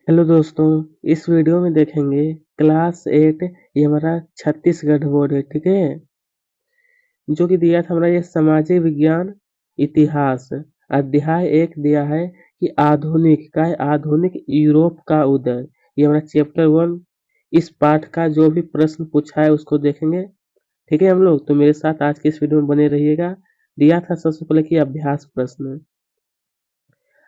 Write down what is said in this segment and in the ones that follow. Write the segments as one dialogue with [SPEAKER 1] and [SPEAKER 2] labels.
[SPEAKER 1] Hello दोस्तों, इस video में देखेंगे क्लास 8 ये हमारा छत्तीसगढ़ बोर्ड है, ठीक है। जो कि दिया था हमारा ये सामाजिक विज्ञान इतिहास। अध्याय 1 दिया है कि आधुनिक का है आधुनिक यूरोप का उदय। ये हमारा चैप्टर 1। इस पाठ का जो भी प्रश्न पूछा है उसको देखेंगे, ठीक है। हम लोग तो मेरे साथ आज के इस वीडियो में बने रहिएगा। दिया था सबसे पहले कि अभ्यास प्रश्न।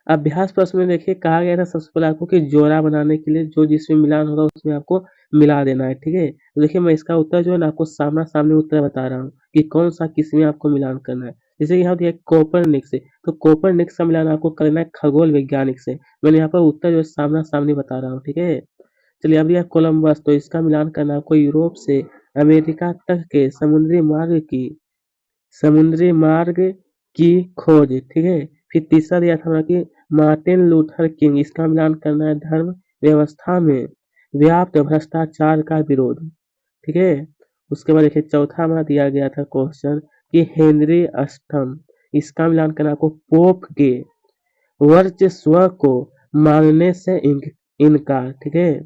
[SPEAKER 1] अभ्यास प्रश्न में देखिए कहा गया था सबसे पहले आपको कि जोड़ा बनाने के लिए जो जिसमें मिलान होगा उसमें आपको मिला देना है, ठीक है। तो देखिए मैं इसका उत्तर जो है ना आपको सामना सामने उत्तर बता रहा हूँ कि कौन सा किसमें आपको मिलान करना है। जैसे कि यहाँ दिया कोपरनिक से, तो कोपरनिक का मिलान आपको करना है खगोल वैज्ञानिक से। मैंने यहाँ पर उत्तर जो है सामना सामने बता रहा हूँ, ठीक है। चलिए अब दिया कोलम्बस, तो इसका मिलान करना है आपको यूरोप से अमेरिका तक के समुद्री मार्ग की खोज, ठीक है। फिर तीसरा दिया था हमारा कि मार्टिन लूथर किंग, इसका मिलान करना है धर्म व्यवस्था में व्याप्त भ्रष्टाचार का विरोध, ठीक है। उसके बाद देखिए चौथा हमारा दिया गया था क्वेश्चन कि हेनरी अष्टम, इसका मिलान करना आपको पोप के वर्चस्व को मानने से इनकार, ठीक है।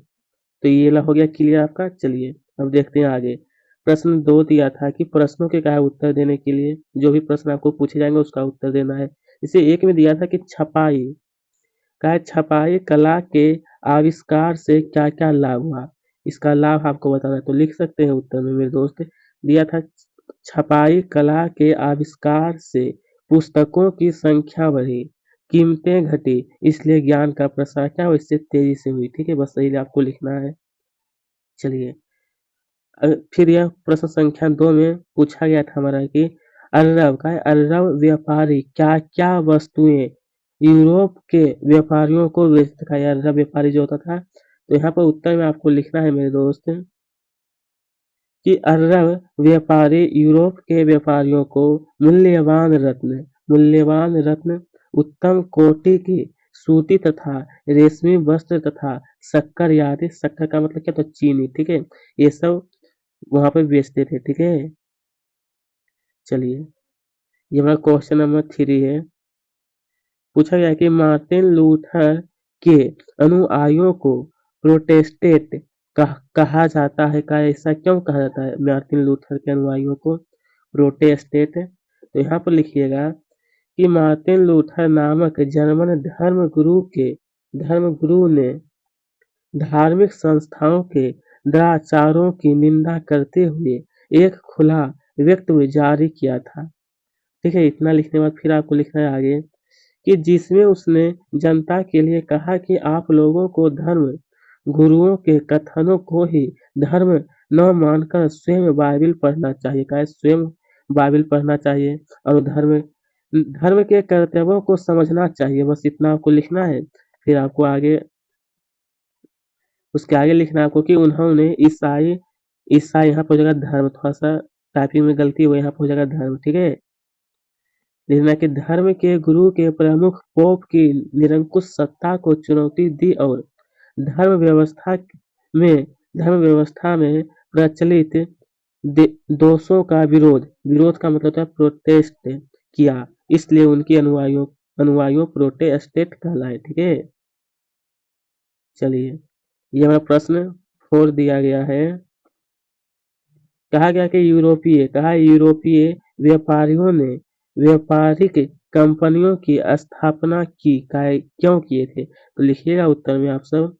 [SPEAKER 1] तो ये हो गया क्लियर आपका। चलिए अब देखते हैं आगे। प्रश्न 2 दिया था कि प्रश्नों के क्या उत्तर देने के लिए जो भी प्रश्न आपको पूछे जाएंगे उसका उत्तर देना है। इसे एक में दिया था कि छपाई कला के आविष्कार से क्या क्या लाभ हुआ। इसका लाभ आपको बताना है तो लिख सकते हैं उत्तर में मेरे दोस्त। दिया था छपाई कला के आविष्कार से पुस्तकों की संख्या बढ़ी, कीमतें घटी, इसलिए ज्ञान का प्रसार क्या हुआ, इससे तेजी से हुई, ठीक है। बस यही आपको लिखना है। चलिए फिर यह प्रश्न संख्या 2 में पूछा गया था हमारा कि अरब व्यापारी क्या क्या वस्तुएं यूरोप के व्यापारियों को बेचता था। यह अरब व्यापारी जो होता था, तो यहाँ पर उत्तर में आपको लिखना है मेरे दोस्त कि अरब व्यापारी यूरोप के व्यापारियों को मूल्यवान रत्न, उत्तम कोटि की सूती तथा रेशमी वस्त्र तथा शक्कर का मतलब क्या, तो चीनी, ठीक है। ये सब वहां पे बेचते थे, ठीक है। चलिए ये हमारा क्वेश्चन नंबर 3 है। पूछा गया कि मार्टिन लूथर के अनुयायियों को प्रोटेस्टेंट कहा जाता है, का ऐसा क्यों कहा जाता है मार्टिन लूथर के अनुयायियों को प्रोटेस्टेंट। तो यहाँ पर लिखिएगा कि मार्टिन लूथर नामक जर्मन धर्मगुरु ने धार्मिक संस्थाओं के दुराचारों की निंदा करते हुए एक खुला वक्तव्य जारी किया था, ठीक है। इतना लिखने के बाद फिर आपको लिखना है आगे कि जिसमें उसने जनता के लिए कहा कि आप लोगों को धर्म गुरुओं के कथनों को ही धर्म न मानकर स्वयं बाइबिल पढ़ना चाहिए, का स्वयं बाइबिल पढ़ना चाहिए और धर्म धर्म के कर्तव्यों को समझना चाहिए। बस इतना आपको लिखना है। फिर आपको आगे उसके आगे लिखना है आपको कि उन्होंने ईसाई ईसाई यहाँ पर हो जाएगा धर्म, थोड़ा सा टाइपिंग में गलती हुई, यहाँ पर हो जाएगा धर्म, ठीक है। लिखना कि धर्म के गुरु के प्रमुख पोप की निरंकुश सत्ता को चुनौती दी और धर्म व्यवस्था में धर्म व्यवस्था में प्रचलित दोषों का विरोध का मतलब था प्रोटेस्ट किया, इसलिए उनके अनुयायियों प्रोटेस्टेंट कहलाए, ठीक है। चलिए ये हमारा प्रश्न 4 दिया गया है। कहा गया कि यूरोपीय व्यापारियों ने व्यापारिक कंपनियों की स्थापना क्यों किए थे। तो लिखिएगा उत्तर में आप सब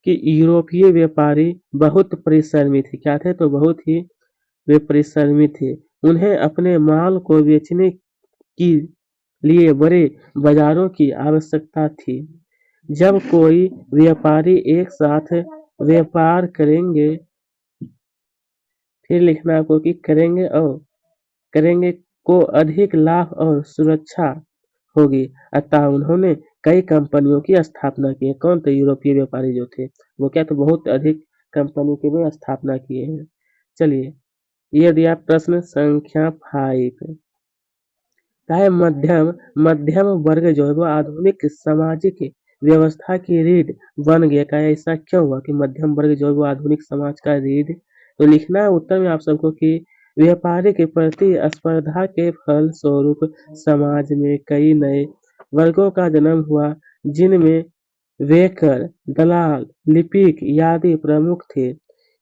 [SPEAKER 1] कि यूरोपीय व्यापारी बहुत परिश्रमी थे, क्या थे, तो बहुत ही वे परिश्रमी थे। उन्हें अपने माल को बेचने के लिए बड़े बाजारों की आवश्यकता थी। जब कोई व्यापारी एक साथ व्यापार करेंगे, फिर लिखना आपको कि करेंगे को अधिक लाभ और सुरक्षा होगी, अतः उन्होंने कई कंपनियों की स्थापना की है। कौन, तो यूरोपीय व्यापारी जो थे वो क्या, तो बहुत अधिक कंपनी की भी स्थापना किए हैं। चलिए ये दिया प्रश्न संख्या 5। क्या है मध्यम वर्ग जो है वो आधुनिक सामाजिक व्यवस्था की रीढ़ बन गया। क्या ऐसा क्यों हुआ कि मध्यम वर्ग जो है वो आधुनिक समाज का रीढ़। तो लिखना है उत्तर में आप सबको कि व्यापारी के प्रति स्पर्धा के फल स्वरूप समाज में कई नए वर्गों का जन्म हुआ, जिनमें वेकर, दलाल, लिपिक आदि प्रमुख थे।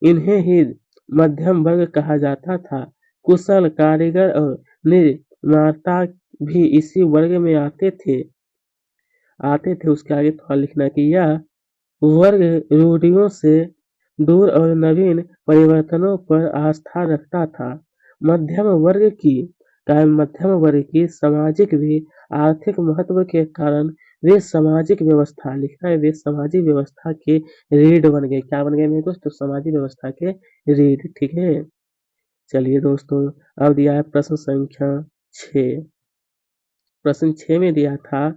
[SPEAKER 1] इन्हें ही मध्यम वर्ग कहा जाता था। कुशल कारीगर और निर्माता भी इसी वर्ग में आते थे। उसके आगे थोड़ा लिखना कि यह वर्ग रूढ़ियों से दूर और नवीन परिवर्तनों पर आस्था रखता था। मध्यम वर्ग की सामाजिक भी आर्थिक महत्व के कारण वे सामाजिक व्यवस्था लिखना है, वे सामाजिक व्यवस्था के रीढ़ बन गए। क्या बन गए मेरे दोस्त? तो सामाजिक व्यवस्था के रीढ़। ठीक है, चलिए दोस्तों, अब दिया है प्रश्न संख्या 6। प्रश्न 6 में दिया था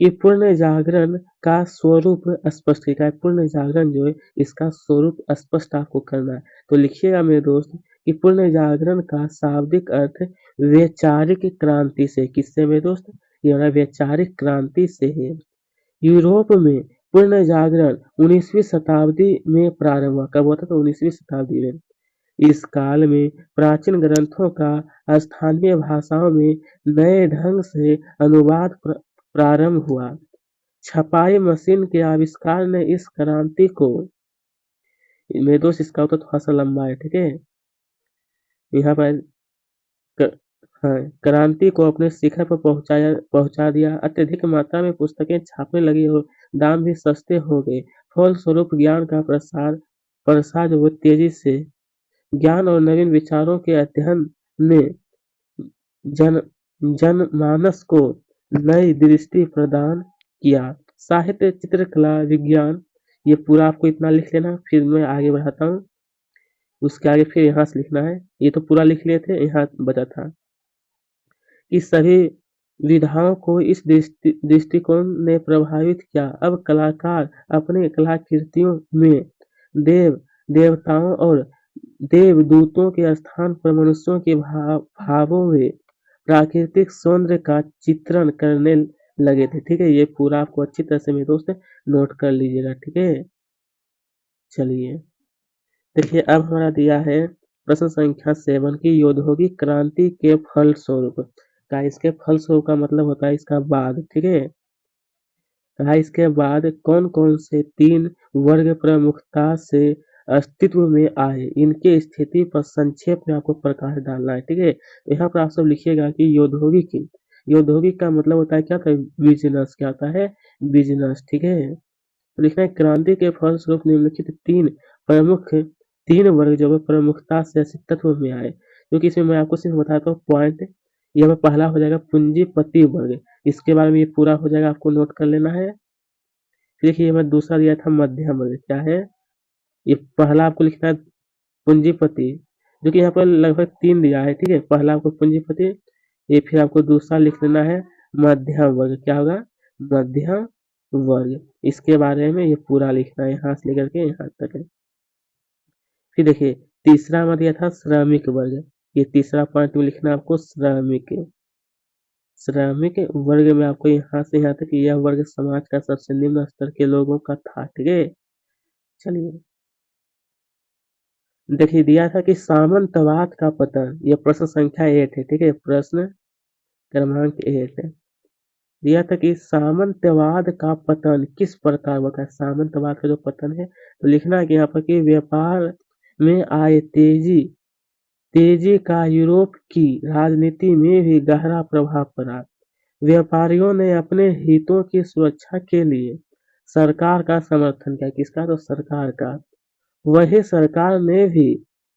[SPEAKER 1] कि पूर्ण जागरण का स्वरूप स्पष्ट लिखा है। पूर्ण जागरण जो है इसका स्वरूप स्पष्ट आपको करना है। तो लिखिएगा मेरे दोस्त कि पूर्ण जागरण का शाब्दिक अर्थ वैचारिक क्रांति से। किससे मेरे दोस्त? ये हमारा वैचारिक क्रांति से है। यूरोप में पूर्ण जागरण 19वीं शताब्दी में प्रारंभ हुआ। कब हुआ था? तो 19वीं शताब्दी में। इस काल में प्राचीन ग्रंथों का स्थानीय भाषाओं में नए ढंग से अनुवाद प्रारंभ हुआ। छपाई मशीन के आविष्कार ने इस क्रांति को, मेरे दोस्त इसका उत्तर थोड़ा सा लंबा है, ठीक है, यहाँ पर हाँ, क्रांति को अपने शिखर पर पहुंचा दिया। अत्यधिक मात्रा में पुस्तकें छापने लगी और दाम भी सस्ते हो गए। फलस्वरूप ज्ञान का प्रसार जो तेजी से, ज्ञान और नवीन विचारों के अध्ययन ने जन जनमानस को नई दृष्टि प्रदान किया। साहित्य, चित्रकला, विज्ञान, ये पूरा आपको इतना लिख लेना, फिर मैं आगे बढ़ाता हूँ। उसके आगे फिर यहाँ से लिखना है। ये तो पूरा लिख लिए थे, यहाँ बचा था कि सभी विधाओं को इस दृष्टिकोण ने प्रभावित किया। अब कलाकार अपने कलाकृतियों में देव देवताओं और देवदूतों के स्थान पर मनुष्यों के भावों में प्राकृतिक सौंदर्य का चित्रण करने लगे थे। ठीक है, ये पूरा आपको अच्छी तरह से मेरे दोस्त नोट कर लीजिएगा। ठीक है, चलिए देखिए, अब हमारा दिया है प्रश्न संख्या 7 की औद्योगिक क्रांति के फलस्वरूप का। इसके फलस्वरूप का मतलब होता है इसका बाद। ठीक है, कहा इसके बाद कौन कौन से 3 वर्ग प्रमुखता से अस्तित्व में आए, इनके स्थिति पर संक्षेप में आपको प्रकाश डालना है। ठीक है, यहाँ पर आप सब लिखिएगा कि औद्योगिक का मतलब होता है क्या? था बिजनेस। क्या होता है? बिजनेस। ठीक है, तो लिखना है क्रांति के फलस्वरूप निम्नलिखित तीन वर्ग जो है प्रमुखता से अस्तित्व में आए। क्योंकि इसमें मैं आपको सिर्फ बताता हूँ पॉइंट। यह में पहला हो जाएगा पूंजीपति वर्ग, इसके बारे में ये पूरा हो जाएगा, आपको नोट कर लेना है। देखिए मैं दूसरा दिया था मध्यम वर्ग। क्या है? ये पहला आपको लिखना है पूंजीपति, जो कि यहाँ पर लगभग 3 दिया है। ठीक है, पहला आपको पूंजीपति, ये फिर आपको दूसरा लिख लेना है मध्यम वर्ग। क्या होगा? मध्यम वर्ग। इसके बारे में ये पूरा लिखना है, यहाँ से लेकर के यहाँ तक है। फिर देखिए तीसरा हमारा दिया था श्रमिक वर्ग। ये तीसरा पॉइंट में लिखना आपको श्रमिक वर्ग में आपको यहाँ से यहाँ तक यह वर्ग समाज का सबसे निम्न स्तर के लोगों का था। ठीक है, चलिए देखिए दिया था कि सामंतवाद का पतन, यह प्रश्न संख्या 8 है। ठीक है, प्रश्न क्रमांक 8 है। दिया था कि सामंतवाद का पतन किस प्रकार हुआ था। सामंतवाद का जो पतन है, तो लिखना है कि यहाँ पर कि व्यापार में आए तेजी का यूरोप की राजनीति में भी गहरा प्रभाव पड़ा। व्यापारियों ने अपने हितों की सुरक्षा के लिए सरकार का समर्थन किया। किसका? तो सरकार का। वही सरकार ने भी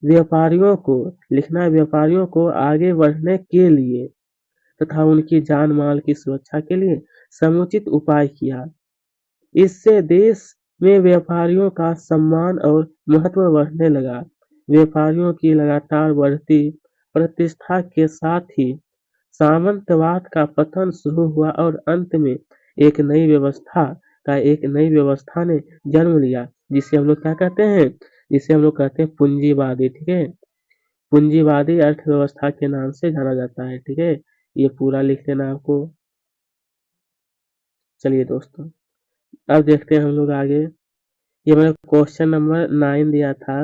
[SPEAKER 1] व्यापारियों को, लिखना है व्यापारियों को आगे बढ़ने के लिए तथा उनकी जान माल की सुरक्षा के लिए समुचित उपाय किया। इससे देश में व्यापारियों का सम्मान और महत्व बढ़ने लगा। व्यापारियों की लगातार बढ़ती प्रतिष्ठा के साथ ही सामंतवाद का पतन शुरू हुआ और अंत में एक नई व्यवस्था ने जन्म लिया, जिसे हम लोग क्या कहते हैं? जिसे हम लोग कहते हैं पूंजीवादी। ठीक है, पूंजीवादी अर्थव्यवस्था के नाम से जाना जाता है। ठीक है, ये पूरा लिख लेना आपको। चलिए दोस्तों, अब देखते हैं हम लोग आगे। ये मैंने क्वेश्चन नंबर 9 दिया था।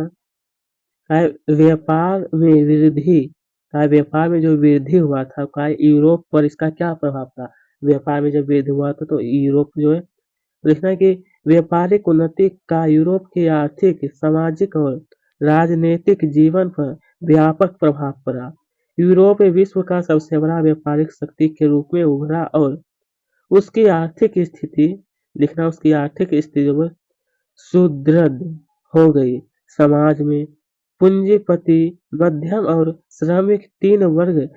[SPEAKER 1] व्यापार में वृद्धि व्यापार में जो वृद्धि हुआ था यूरोप पर इसका क्या प्रभाव था। व्यापार में जब वृद्धि हुआ था तो यूरोप जो है देखना है कि व्यापारिक उन्नति का यूरोप के आर्थिक, सामाजिक और राजनीतिक जीवन पर व्यापक प्रभाव पड़ा। यूरोप विश्व का सबसे बड़ा व्यापारिक शक्ति के रूप में उभरा और उसकी आर्थिक स्थिति लिखना उसकी आर्थिक स्थिति सुदृढ़ हो गई। समाज में पूंजीपति, मध्यम और श्रमिक तीन वर्ग